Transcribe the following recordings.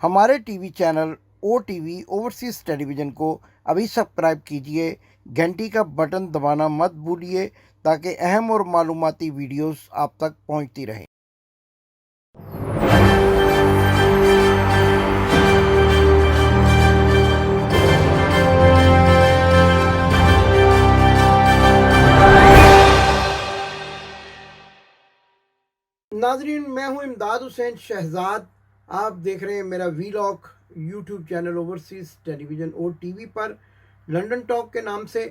हमारे TV channel OTV overseas television को अभी सब्सक्राइब कीजिए, घंटी का बटन दबाना मत भूलिए ताकि अहम और मालूमाती वीडियोस आप तक पहुंचती रहें। नाजरीन, मैं हूं इमदाद हुसैन शहजाद। आप देख रहे हैं मेरा vlog YouTube channel overseas television OTV पर। लंदन टॉक के नाम से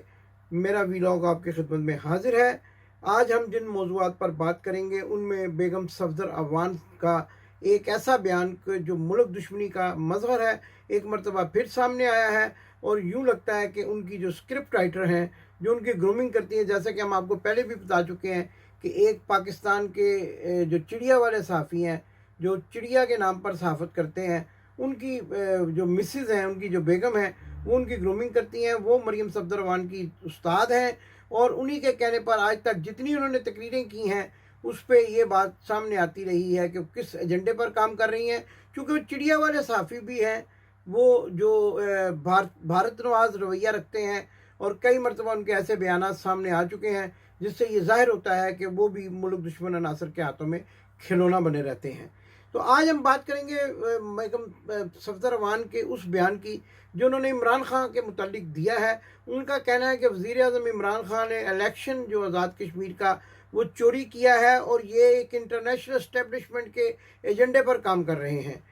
मेरा वीलॉग आपकी खिदमत में हाजिर है। आज हम जिन मौज़ूआत पर बात करेंगे उनमें बेगम सफदर अवान का एक ऐसा बयान जो मुल्क दुश्मनी का मज़हर है, एक मरतबा फिर सामने आया है। और यूँ लगता है कि उनकी जो स्क्रिप्ट राइटर हैं, जो उनकी ग्रूमिंग करती हैं, जैसा कि हम आपको पहले भी बता चुके हैं कि एक पाकिस्तान के जो चिड़िया वाले सहाफ़ी हैं, जो चिड़िया के नाम पर सहाफ़त करते हैं, उनकी जो मिसेस हैं, उनकी जो बेगम हैं, वो उनकी ग्रूमिंग करती हैं। वो मरियम सफदर अवान की उस्ताद हैं और उन्हीं के कहने पर आज तक जितनी उन्होंने तकरीरें की हैं उस पर ये बात सामने आती रही है कि किस एजेंडे पर काम कर रही हैं। चूँकि वो चिड़िया वाले सहाफ़ी भी हैं, वो जो भारत नवाज रवैया रखते हैं और कई मरतबा उनके ऐसे बयानात सामने आ चुके हैं जिससे ये जाहिर होता है कि वो भी मुल्क दुश्मन अनासर के हाथों में खिलौना बने रहते हैं। तो आज हम बात करेंगे बेगम सफदर अवान के उस बयान की जो उन्होंने इमरान खान के मुतालिक दिया है। उनका कहना है कि वज़ीर आज़म इमरान खान ने इलेक्शन जो आज़ाद कश्मीर का वो चोरी किया है और ये एक इंटरनेशनल इस्टेब्लिशमेंट के एजेंडे पर काम कर रहे हैं।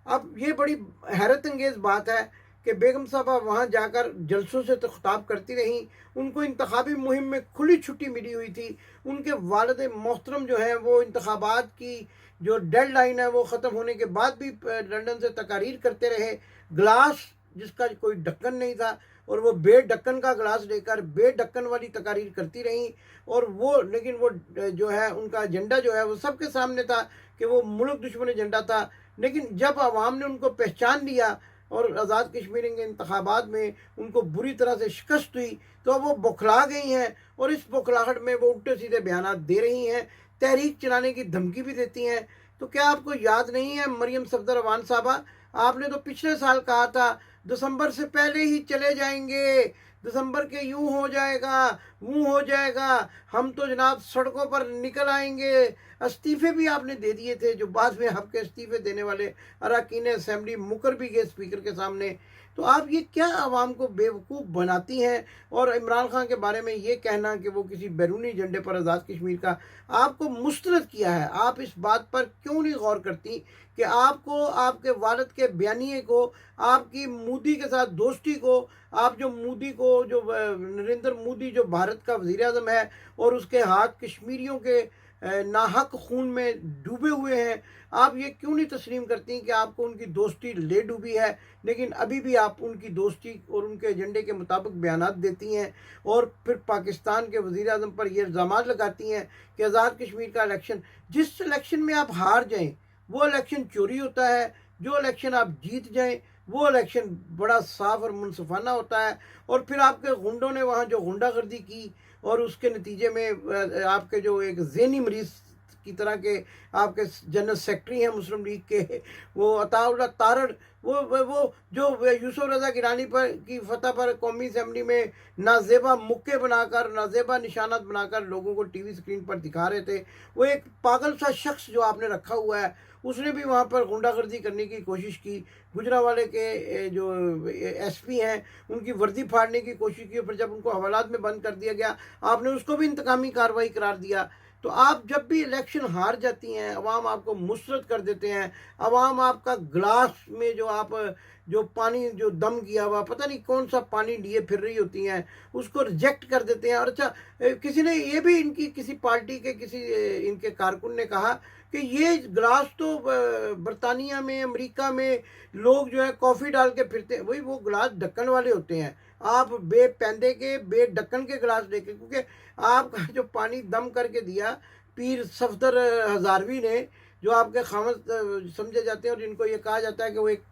अब ये बड़ी हैरत अंगेज़ बात है कि बेगम साहबा वहाँ जाकर जलसों से तो खिताब करती रहीं। उनको इंतखाबी मुहिम में खुली छुट्टी मिली हुई थी। उनके वालिद मोहतरम जो हैं वो इंतखाबात की जो डेड लाइन है वो ख़त्म होने के बाद भी लंदन से तकारीर करते रहे। गिलास जिसका कोई ढक्कन नहीं था और वो बेढक्कन का गिलास लेकर बेढक्कन वाली तकारीर करती रहीं। और वो लेकिन वो जो है उनका एजेंडा जो है वो सबके सामने था कि वो मुल्क दुश्मन एजेंडा था। लेकिन जब आवाम ने उनको पहचान लिया और आज़ाद कश्मीर के इंतखाबात में उनको बुरी तरह से शिकस्त हुई तो अब वो बौखला गई हैं और इस बौखलाहट में वो उल्टे सीधे बयानात दे रही हैं, तहरीक चलाने की धमकी भी देती हैं। तो क्या आपको याद नहीं है मरियम सफदर अवान साहबा, आपने तो पिछले साल कहा था दिसंबर से पहले ही चले जाएंगे, दिसंबर के यूं हो जाएगा वो हो जाएगा, हम तो जनाब सड़कों पर निकल आएंगे। इस्तीफ़े भी आपने दे दिए थे, जो बाद में आपके इस्तीफ़े देने वाले अरकान असेंबली मुकर भी गए स्पीकर के सामने। तो आप ये क्या आवाम को बेवकूफ़ बनाती हैं। और इमरान खान के बारे में ये कहना कि वो किसी बैरूनी एजेंडे पर आज़ाद कश्मीर का आपको मुस्तरद किया है, आप इस बात पर क्यों नहीं गौर करती कि आपको आपके वालिद के बयानिए को, आपकी मोदी के साथ दोस्ती को, आप जो मोदी को जो नरेंद्र मोदी जो भारत का वज़ीर आज़म है और उसके हाथ कश्मीरियों के नाहक खून में डूबे हुए हैं, आप ये क्यों नहीं तस्लीम करती कि आपको उनकी दोस्ती ले डूबी है, लेकिन अभी भी आप उनकी दोस्ती और उनके एजेंडे के मुताबिक बयानात देती हैं और फिर पाकिस्तान के वज़ीर आज़म पर ये इल्ज़ामात लगाती हैं कि आज़ाद कश्मीर का इलेक्शन, जिस इलेक्शन में आप हार जाएं वो इलेक्शन चोरी होता है, जो इलेक्शन आप जीत जाएं वो इलेक्शन बड़ा साफ और मुनसफाना होता है। और फिर आपके गुंडों ने वहाँ जो गुंडागर्दी की और उसके नतीजे में आपके जो एक ज़हनी मरीज़ की तरह के आपके जनरल सेक्रेटरी हैं मुस्लिम लीग के, वो अताउल्लाह तारड़, वो जो यूसुफ रज़ा गिलानी पर की फतह पर कौमी असेंबली में नाजेबा मुक्के बनाकर, नाजेबा निशानात बनाकर लोगों को टीवी स्क्रीन पर दिखा रहे थे, वो एक पागल सा शख्स जो आपने रखा हुआ है, उसने भी वहाँ पर गुंडागर्दी करने की कोशिश की। गुजरांवाले के जो SP हैं उनकी वर्दी फाड़ने की कोशिश की, फिर जब उनको हवालात में बंद कर दिया गया आपने उसको भी इंतकामी कार्रवाई करार दिया। तो आप जब भी इलेक्शन हार जाती हैं, अवाम आपको मुस्तरद कर देते हैं, अवाम आपका गिलास में जो आप जो पानी जो दम किया हुआ पता नहीं कौन सा पानी लिए फिर रही होती हैं उसको रिजेक्ट कर देते हैं। और अच्छा, किसी ने ये भी इनकी किसी पार्टी के किसी इनके कारकुन ने कहा कि ये गिलास तो बरतानिया में, अमेरिका में लोग जो है कॉफ़ी डाल के फिरते हैं, वही वो गिलास ढक्कन वाले होते हैं। आप बेपैंदे के बेढक्कन के गिलास लेके, क्योंकि आपका जो पानी दम करके दिया पीर सफदर हज़ारवी ने, जो आपके खामद समझे जाते हैं और जिनको ये कहा जाता है कि वो एक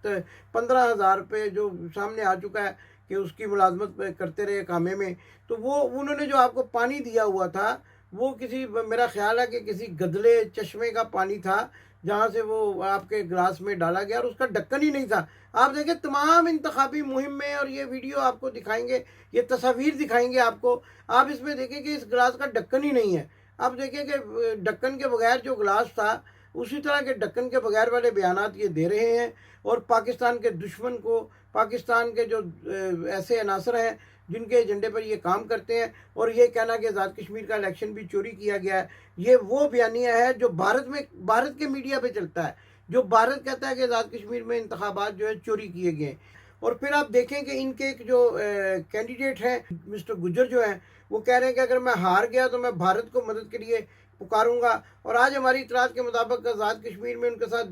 15,000 रुपये जो सामने आ चुका है कि उसकी मुलाजमत करते रहे कामे में, तो वो उन्होंने जो आपको पानी दिया हुआ था वो किसी, मेरा ख्याल है कि किसी गदले चश्मे का पानी था جہاں سے وہ آپ کے گلاس میں ڈالا گیا اور اس کا ڈھکن ہی نہیں تھا. آپ دیکھیں تمام انتخابی مہم میں، اور یہ ویڈیو آپ کو دکھائیں گے، یہ تصاویر دکھائیں گے آپ کو، آپ اس میں دیکھیں کہ اس گلاس کا ڈھکن ہی نہیں ہے. آپ دیکھیں کہ ڈھکن کے بغیر جو گلاس تھا اسی طرح کے ڈھکن کے بغیر والے بیانات یہ دے رہے ہیں، اور پاکستان کے دشمن کو، پاکستان کے جو ایسے عناصر ہیں جن کے ایجنڈے پر یہ کام کرتے ہیں، اور یہ کہنا کہ آزاد کشمیر کا الیکشن بھی چوری کیا گیا ہے، یہ وہ بیانیہ ہے جو بھارت کے میڈیا پہ چلتا ہے، جو بھارت کہتا ہے کہ آزاد کشمیر میں انتخابات جو ہے چوری کیے گئے ہیں. اور پھر آپ دیکھیں کہ ان کے جو کینڈیڈیٹ ہیں مسٹر گجر جو ہیں، وہ کہہ رہے ہیں کہ اگر میں ہار گیا تو میں بھارت کو مدد کے لیے پکاروں گا. اور آج ہماری اطلاعات کے مطابق آزاد کشمیر میں ان کے ساتھ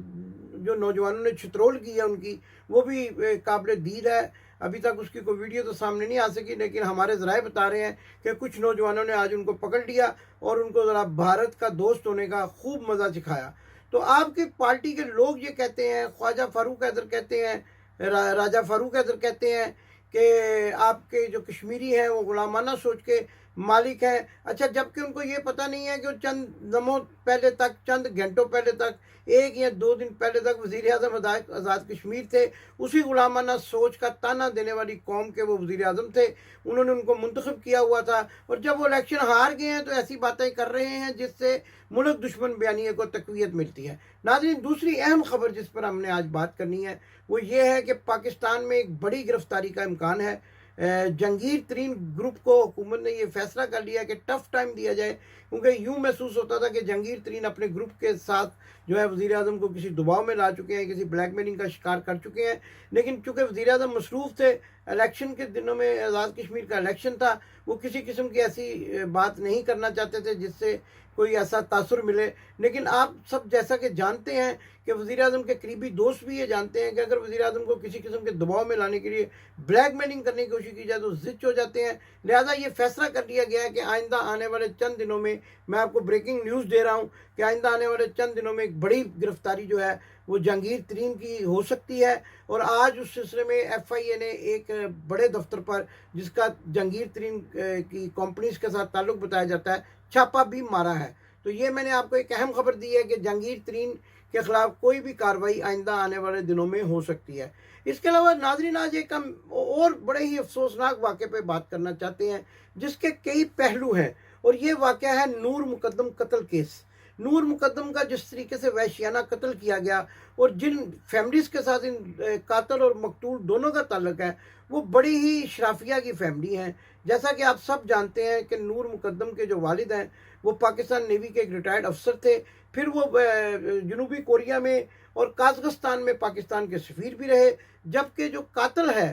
جو نوجوانوں نے چھترول کی ہے ان کی، وہ بھی قابل دید ہے. ابھی تک اس کی کوئی ویڈیو تو سامنے نہیں آ سکی، لیکن ہمارے ذرائع بتا رہے ہیں کہ کچھ نوجوانوں نے آج ان کو پکڑ لیا اور ان کو ذرا بھارت کا دوست ہونے کا خوب مزہ سکھایا. تو آپ کی پارٹی کے لوگ یہ کہتے ہیں، خواجہ فاروق حیدر کہتے ہیں، راجہ فاروق حیدر کہتے ہیں کہ آپ کے جو کشمیری ہیں وہ غلامانہ سوچ کے مالک ہیں. اچھا، جبکہ ان کو یہ پتہ نہیں ہے کہ وہ چند لمحوں پہلے تک، چند گھنٹوں پہلے تک، 1 یا 2 دن پہلے تک وزیر اعظم آزاد کشمیر تھے. اسی غلامانہ سوچ کا تانا دینے والی قوم کے وہ وزیر اعظم تھے. انہوں نے ان کو منتخب کیا ہوا تھا، اور جب وہ الیکشن ہار گئے ہیں تو ایسی باتیں کر رہے ہیں جس سے ملک دشمن بیانیے کو تقویت ملتی ہے. ناظرین، دوسری اہم خبر جس پر ہم نے آج بات کرنی ہے وہ یہ ہے کہ پاکستان میں ایک بڑی گرفتاری کا امکان ہے. جہانگیر ترین گروپ کو حکومت نے یہ فیصلہ کر لیا کہ ٹف ٹائم دیا جائے، کیونکہ یوں محسوس ہوتا تھا کہ جہانگیر ترین اپنے گروپ کے ساتھ جو ہے وزیر اعظم کو کسی دباؤ میں لا چکے ہیں، کسی بلیک میلنگ کا شکار کر چکے ہیں. لیکن چونکہ وزیر اعظم مصروف تھے، الیکشن کے دنوں میں آزاد کشمیر کا الیکشن تھا، وہ کسی قسم کی ایسی بات نہیں کرنا چاہتے تھے جس سے کوئی ایسا تاثر ملے. لیکن آپ سب جیسا کہ جانتے ہیں کہ وزیر اعظم کے قریبی دوست بھی یہ جانتے ہیں کہ اگر وزیر اعظم کو کسی قسم کے دباؤ میں لانے کے لیے بلیک میلنگ کرنے کی کوشش کی جائے تو زچ ہو جاتے ہیں. لہٰذا یہ فیصلہ کر لیا گیا ہے کہ آئندہ آنے والے چند دنوں میں، میں آپ کو بریکنگ نیوز دے رہا ہوں کہ آئندہ آنے والے چند دنوں میں ایک بڑی گرفتاری جو ہے وہ جہانگیر ترین کی ہو سکتی ہے. اور آج اس سلسلے میں ایف آئی اے نے ایک بڑے دفتر پر، جس کا جہانگیر ترین کی کمپنیز کے ساتھ تعلق بتایا جاتا ہے، چھاپا بھی مارا ہے. تو یہ میں نے آپ کو ایک اہم خبر دی ہے کہ جہانگیر ترین کے خلاف کوئی بھی کارروائی آئندہ آنے والے دنوں میں ہو سکتی ہے. اس کے علاوہ ناظرین، آج ایک ہم اور بڑے ہی افسوسناک واقعے پہ بات کرنا چاہتے ہیں جس کے کئی پہلو ہیں، اور یہ واقعہ ہے نور مقدم قتل کیس. نور مقدم کا جس طریقے سے وحشیانہ قتل کیا گیا، اور جن فیملیز کے ساتھ ان قاتل اور مقتول دونوں کا تعلق ہے، وہ بڑی ہی اشرافیہ کی فیملی ہیں. جیسا کہ آپ سب جانتے ہیں کہ نور مقدم کے جو والد ہیں وہ پاکستان نیوی کے ایک ریٹائرڈ افسر تھے. پھر وہ جنوبی کوریا میں اور قازقستان میں پاکستان کے سفیر بھی رہے. جبکہ جو قاتل ہے،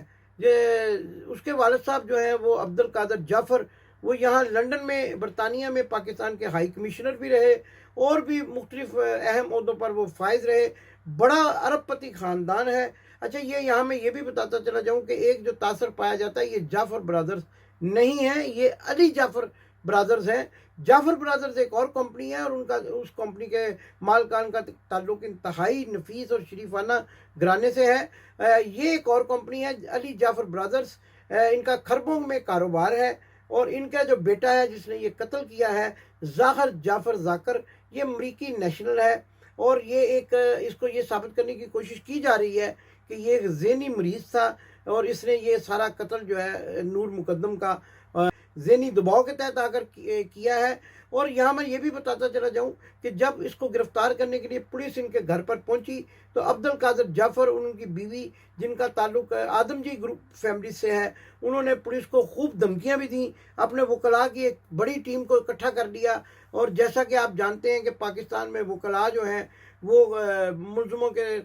اس کے والد صاحب جو ہیں وہ عبد القادر جعفر، وہ یہاں لنڈن میں، برطانیہ میں پاکستان کے ہائی کمشنر بھی رہے، اور بھی مختلف اہم عہدوں پر وہ فائز رہے. بڑا ارب پتی خاندان ہے. اچھا، یہاں میں یہ بھی بتاتا چلا جاؤں کہ ایک جو تاثر پایا جاتا ہے، یہ جعفر برادرز نہیں ہیں، یہ علی جعفر برادرز ہیں. جعفر برادرز ایک اور کمپنی ہے، اور ان کا اس کمپنی کے مالکان کا تعلق انتہائی نفیس اور شریفانہ گھرانے سے ہے. یہ ایک اور کمپنی ہے علی جعفر برادرز، ان کا خربوں میں کاروبار ہے. اور ان کا جو بیٹا ہے جس نے یہ قتل کیا ہے، ظاہر جعفر ذاکر، یہ امریکی نیشنل ہے. اور یہ اس کو یہ ثابت کرنے کی کوشش کی جا رہی ہے کہ یہ ایک ذہنی مریض تھا، اور اس نے یہ سارا قتل جو ہے نور مقدم کا ذہنی دباؤ کے تحت آ کر کیا ہے. اور یہاں میں یہ بھی بتاتا چلا جاؤں کہ جب اس کو گرفتار کرنے کے لیے پولیس ان کے گھر پر پہنچی تو عبد القادر جعفر اور ان کی بیوی، جن کا تعلق آدم جی گروپ فیملی سے ہے، انہوں نے پولیس کو خوب دھمکیاں بھی دیں، اپنے وکلاء کی ایک بڑی ٹیم کو اکٹھا کر دیا. اور جیسا کہ آپ جانتے ہیں کہ پاکستان میں وکلاء جو ہیں وہ ملزموں کے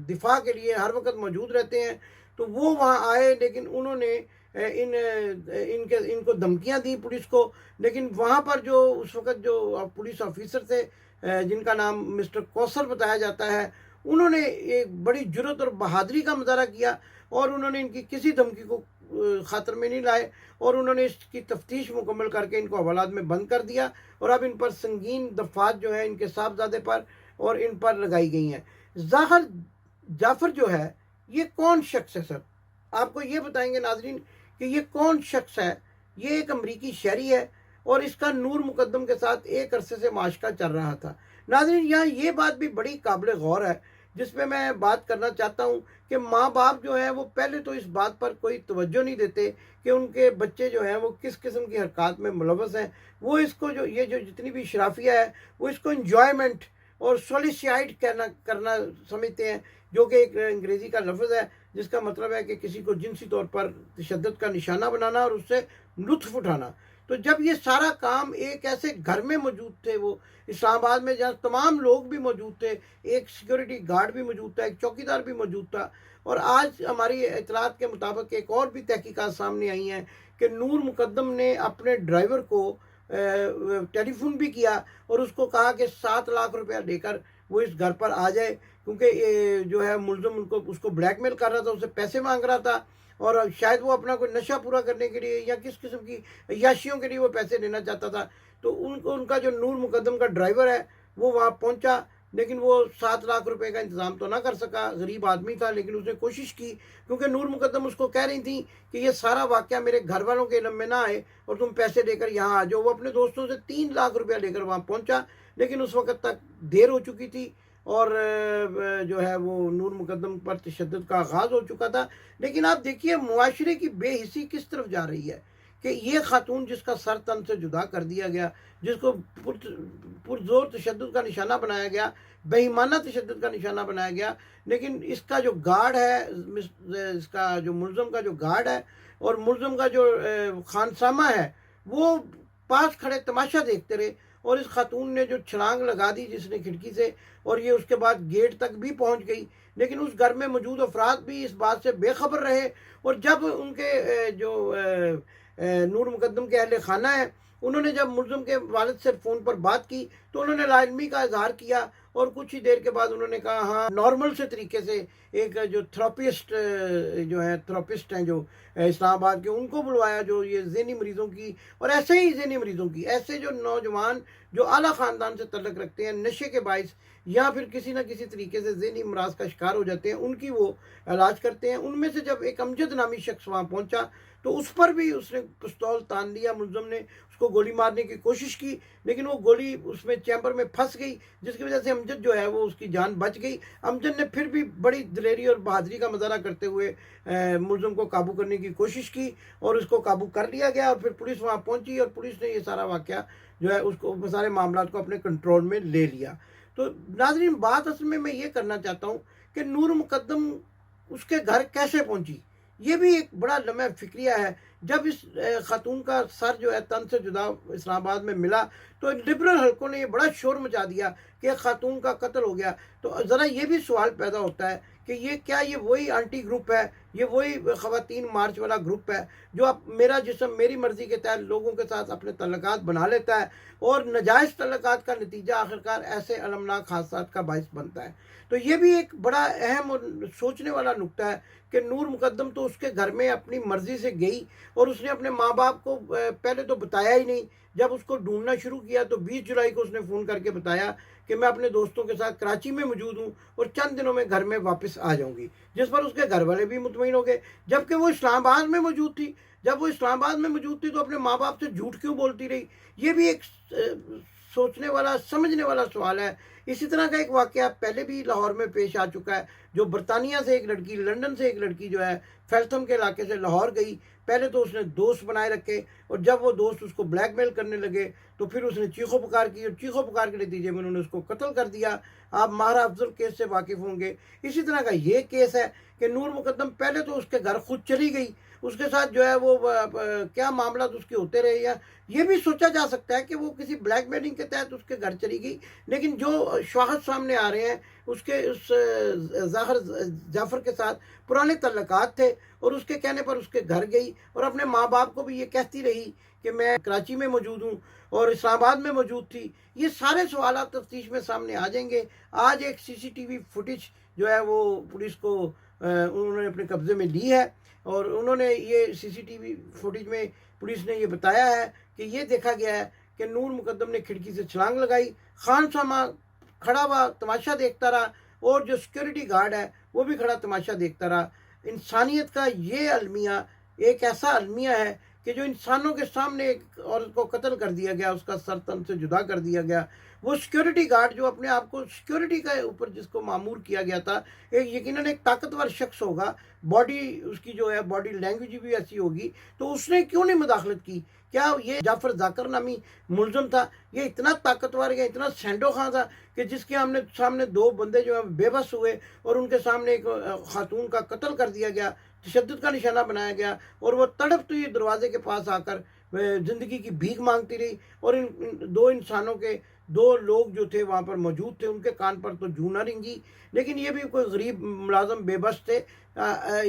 دفاع کے لیے ہر وقت موجود رہتے ہیں. تو وہ وہاں آئے، لیکن انہوں نے ان کو دھمکیاں دی پولیس کو. لیکن وہاں پر جو اس وقت جو پولیس آفیسر تھے، جن کا نام مسٹر کوثر بتایا جاتا ہے، انہوں نے ایک بڑی جرات اور بہادری کا مظاہرہ کیا، اور انہوں نے ان کی کسی دھمکی کو خاطر میں نہیں لائے، اور انہوں نے اس کی تفتیش مکمل کر کے ان کو حوالات میں بند کر دیا. اور اب ان پر سنگین دفعات جو ہیں ان کے صاحبزادے پر اور ان پر لگائی گئی ہیں. ظاہر جعفر جو ہے، یہ کون شخص ہے؟ سر آپ کو یہ بتائیں گے ناظرین کہ یہ کون شخص ہے. یہ ایک امریکی شہری ہے، اور اس کا نور مقدم کے ساتھ ایک عرصے سے معاشقہ چل رہا تھا. नाज़रीन, यहाँ ये बात भी बड़ी काबिल गौर है जिस पे मैं बात करना चाहता हूँ कि माँ बाप जो हैं वो पहले तो इस बात पर कोई तवज्जो नहीं देते कि उनके बच्चे जो हैं वो किस किस्म की हरकत में मुलव्वस हैं। वो इसको जो ये जो जितनी भी शराफिया है वो इसको इंजॉयमेंट और सोलिसाइड करना समझते हैं, जो कि एक अंग्रेज़ी का लफ्ज़ है जिसका मतलब है कि किसी को जिनसी तौर पर तशद्दुद का निशाना बनाना और उससे लुत्फ़ उठाना। तो जब ये सारा काम एक ऐसे घर में मौजूद थे, वो इस्लामाबाद में जहाँ तमाम लोग भी मौजूद थे, एक सिक्योरिटी गार्ड भी मौजूद था, एक चौकीदार भी मौजूद था, और आज हमारी इतलात के मुताबिक एक और भी तहकीकात सामने आई हैं कि नूर मुकद्दम ने अपने ड्राइवर को टेलीफोन भी किया और उसको कहा कि 7 लाख रुपया देकर वो इस घर पर आ जाए, क्योंकि ये जो है मुलज़िम उनको उसको ब्लैकमेल कर रहा था, उससे पैसे मांग रहा था, और शायद वो अपना कोई नशा पूरा करने के लिए या किस किस्म की अय्याशियों के लिए वो पैसे लेना चाहता था। तो उनका जो नूर मुकद्दम का ड्राइवर है वो वहाँ पहुँचा, लेकिन वो 7 लाख रुपए का इंतज़ाम तो ना कर सका, गरीब आदमी था, लेकिन उसने कोशिश की, क्योंकि नूर मुकद्दम उसको कह रही थी कि ये सारा वाक़या मेरे घर वालों के इल्म में ना आए और तुम पैसे लेकर यहाँ आ जाओ। वो अपने दोस्तों से 3 लाख रुपया लेकर वहाँ पहुँचा, लेकिन उस वक़्त तक देर हो चुकी थी और जो है वो नूर मुकद्दम पर तशद्दुद का आगाज़ हो चुका था। लेकिन आप देखिए मुआशरे की बेहिसी किस तरफ जा रही है कि ये खातून जिसका सर तन से जुदा कर दिया गया, जिसको पुरजोर तशद्दुद का निशाना बनाया गया, बेईमाना तशद्दुद का निशाना बनाया गया, लेकिन इसका जो गार्ड है, इसका जो मुलज़म का जो गार्ड है और मुलज़म का जो खानसामा है, वो पास खड़े तमाशा देखते रहे, और इस खातून ने जो छलांग लगा दी जिसने खिड़की से, और ये उसके बाद गेट तक भी पहुंच गई, लेकिन उस घर में मौजूद अफराद भी इस बात से बेखबर रहे। और जब उनके जो नूर मुकद्दम के अहले खाना है, उन्होंने जब मुलज़िम के वालिद से फ़ोन पर बात की तो उन्होंने लाइलमी का इजहार किया, और कुछ ही देर के बाद उन्होंने कहा हाँ नॉर्मल से तरीके से एक जो थेरापिस्ट हैं जो इस्लामाबाद के, उनको बुलवाया, जो ये ज़हनी मरीज़ों की, और ऐसे ही ज़हनी मरीज़ों की, ऐसे जो नौजवान जो आला ख़ानदान से तल्लुक़ रखते हैं, नशे के बाइस या फिर किसी न किसी तरीके से ज़हनी अमराज का शिकार हो जाते हैं, उनकी वो इलाज करते हैं। उनमें से जब एक अमजद नामी शख्स वहाँ पहुँचा तो उस पर भी उसने पिस्तौल तान लिया, मुलज़िम ने उसको गोली मारने की कोशिश की, लेकिन वो गोली उसमें चैम्बर में फंस गई, जिसकी वजह से अमजद जो है वो उसकी जान बच गई। अमजद ने फिर भी बड़ी दिलेरी और बहादुरी का मुजाहरा करते हुए मुलज़िम को काबू करने की कोशिश की और उसको काबू कर लिया गया, और फिर पुलिस वहाँ पहुँची और पुलिस ने ये सारा वाक़या जो है उसको सारे मामला को अपने कंट्रोल में ले लिया। तो नाज़रीन, बात असल में मैं ये करना चाहता हूँ कि नूर मुकद्दम उसके घर कैसे पहुँची, ये भी एक बड़ा लम्हा फ़िक्रिया है। जब इस खातून का सर जो है तन से जुदा इस्लामाबाद में मिला तो लिबरल हलकों ने ये बड़ा शोर मचा दिया कि खातून का कत्ल हो गया। तो ज़रा ये भी सवाल पैदा होता है कि ये क्या ये वही आंटी ग्रुप है, ये वही ख़वातीन मार्च वाला ग्रुप है जो अब मेरा जिस्म मेरी मर्ज़ी के तहत लोगों के साथ अपने तल्लुकात बना लेता है, और नाजायज़ तल्लुकात का नतीजा आखिरकार ऐसे अलमनाक हादसात का बाइस बनता है। तो ये भी एक बड़ा अहम और सोचने वाला नुक्ता है कि नूर मुकद्दम तो उसके घर में अपनी मर्ज़ी से गई और उसने अपने माँ बाप को पहले तो बताया ही नहीं। जब उसको ढूंढना शुरू किया तो 20 जुलाई को उसने फ़ोन करके बताया कि मैं अपने दोस्तों के साथ कराची में मौजूद हूँ और चंद दिनों में घर में वापस आ जाऊँगी, जिस पर उसके घर वाले भी मुतमईन हो गए। जबकि वो इस्लामाबाद में मौजूद थी, जब वो इस्लामाबाद में मौजूद थी तो अपने माँ बाप से झूठ क्यों बोलती रही? ये भी एक सोचने वाला समझने वाला सवाल है। इसी तरह का एक वाक़या पहले भी लाहौर में पेश आ चुका है, जो बरतानिया से एक लड़की, लंदन से एक लड़की जो है फैलथम के इलाके से लाहौर गई। पहले तो उसने दोस्त बनाए रखे, और जब वो दोस्त उसको ब्लैकमेल करने लगे तो फिर उसने चीखो पुकार की, और चीखो पुकार के नतीजे में उन्होंने उसको कत्ल कर दिया। आप महारा अफजल केस से वाकिफ़ होंगे। इसी तरह का ये केस है कि नूर मुकद्दम पहले तो उसके घर खुद चली गई, उसके साथ जो है वो क्या मामला तो उसके होते रहे, या ये भी सोचा जा सकता है कि वो किसी ब्लैकमेलिंग के तहत उसके घर चली गई। लेकिन जो शवाहद सामने आ रहे हैं उसके उस जाफ़र के साथ पुराने तल्लुकात थे, और उसके कहने पर उसके घर गई और अपने माँ बाप को भी ये कहती रही कि मैं कराची में मौजूद हूँ और इस्लामाबाद में मौजूद थी। ये सारे सवाल तफ्तीश में सामने आ जाएंगे। आज एक CCTV फुटेज जो है वो पुलिस को उन्होंने अपने कब्ज़े में ली है, और उन्होंने ये CCTV फुटेज में पुलिस ने ये बताया है कि ये देखा गया है कि नूर मुकद्दम ने खिड़की से छलांग लगाई, खानसामा खड़ा हुआ तमाशा देखता रहा, और जो सिक्योरिटी गार्ड है वो भी खड़ा तमाशा देखता रहा। इंसानियत का ये अलमिया एक ऐसा अलमिया है कि जो इंसानों के सामने एक औरत को कत्ल कर दिया गया, उसका सर तन से जुदा कर दिया गया, وہ सिक्योरिटी गार्ड जो अपने आप को सिक्योरिटी के ऊपर जिसको मामूर किया गया था, एक यकीनन एक ताकतवर शख्स होगा, बॉडी उसकी जो है बॉडी लैंग्वेज भी ऐसी होगी, तो उसने क्यों नहीं मुदाखलत की? क्या ये जाफर जाकर नामी मुलजम था, ये इतना ताकतवर या इतना सैंडो खां था कि जिसके सामने दो बंदे जो है बेबस हुए और उनके सामने एक खातून का कत्ल कर दिया गया, तशद्दुद का निशाना बनाया गया, और वो तड़पती हुई दरवाजे के पास आकर ज़िंदगी की भीख मांगती रही, और इन दो इंसानों के दो लोग जो थे वहाँ पर मौजूद थे, उनके कान पर तो जूं न रिंगी, लेकिन ये भी कोई गरीब मुलाजम बेबस थे।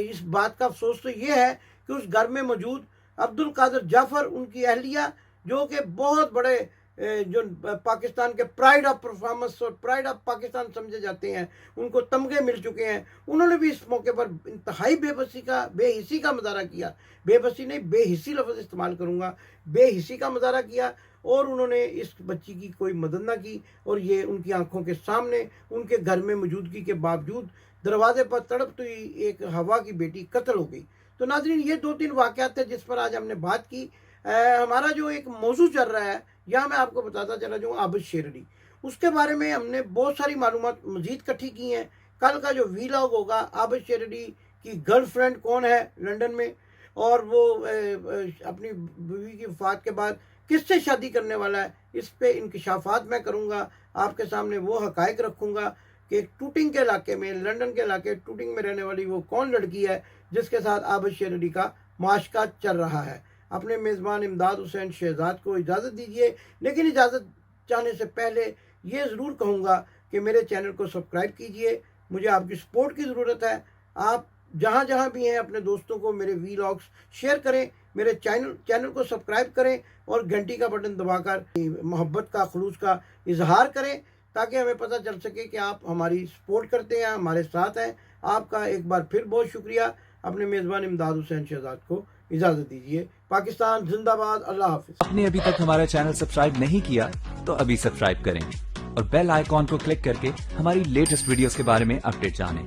इस बात का अफसोस तो ये है कि उस घर में मौजूद अब्दुल कादिर जाफ़र, उनकी अहलिया, जो कि बहुत बड़े जो पाकिस्तान के प्राइड ऑफ परफॉर्मेंस और प्राइड ऑफ पाकिस्तान समझे जाते हैं, उनको तमगे मिल चुके हैं, उन्होंने भी इस मौके पर इंतहाई बेहिसी का मुजाहरा किया। बेबसी नहीं, बेहिसी लफ्ज़ इस्तेमाल करूँगा, बेहिसी का मुजाहरा किया, और उन्होंने इस बच्ची की कोई मदद ना की, और ये उनकी आंखों के सामने उनके घर में मौजूदगी के बावजूद दरवाजे पर तड़पती हुई एक हवा की बेटी कत्ल हो गई। तो नाज़रीन, ये 2-3 वाक़यात थे जिस पर आज हमने बात की। हमारा जो एक मौजू चल रहा है, यहाँ मैं आपको बताता चला जाऊँ, आबिद शेरनी, उसके बारे में हमने बहुत सारी मालूमात मज़ीद इकट्ठी की हैं। कल का जो वीलॉग होगा, आबिद शेरनी की गर्लफ्रेंड कौन है लंदन में, और वो अपनी बीवी की वफ़ात के बाद किससे शादी करने वाला है, इस पे इंकशाफात मैं करूँगा, आपके सामने वो हक़ाइक़ रखूँगा कि टूटिंग के इलाके में, लंदन के इलाके टूटिंग में रहने वाली वो कौन लड़की है जिसके साथ आबिद शेरनी का माशका चल रहा है। अपने मेज़बान इमदाद हुसैन शहजाद को इजाज़त दीजिए, लेकिन इजाज़त चाहने से पहले ये ज़रूर कहूँगा कि मेरे चैनल को सब्सक्राइब कीजिए, मुझे आपकी सपोर्ट की ज़रूरत है। आप जहाँ जहाँ भी हैं अपने दोस्तों को मेरे वीलॉग्स शेयर करें, मेरे चैनल को सब्सक्राइब करें, और घंटी का बटन दबाकर मोहब्बत का, खुलूस का इजहार करें, ताकि हमें पता चल सके कि आप हमारी सपोर्ट करते हैं, हमारे साथ हैं। आपका एक बार फिर बहुत शुक्रिया। अपने मेज़बान इमदाद हुसैन शहजाद को इजाज़त दीजिए। पाकिस्तान जिंदाबाद। अल्लाह हाफिज़। आपने अभी तक हमारा चैनल सब्सक्राइब नहीं किया तो अभी सब्सक्राइब करें और बेल आइकॉन को क्लिक करके हमारी लेटेस्ट वीडियोस के बारे में अपडेट जानें।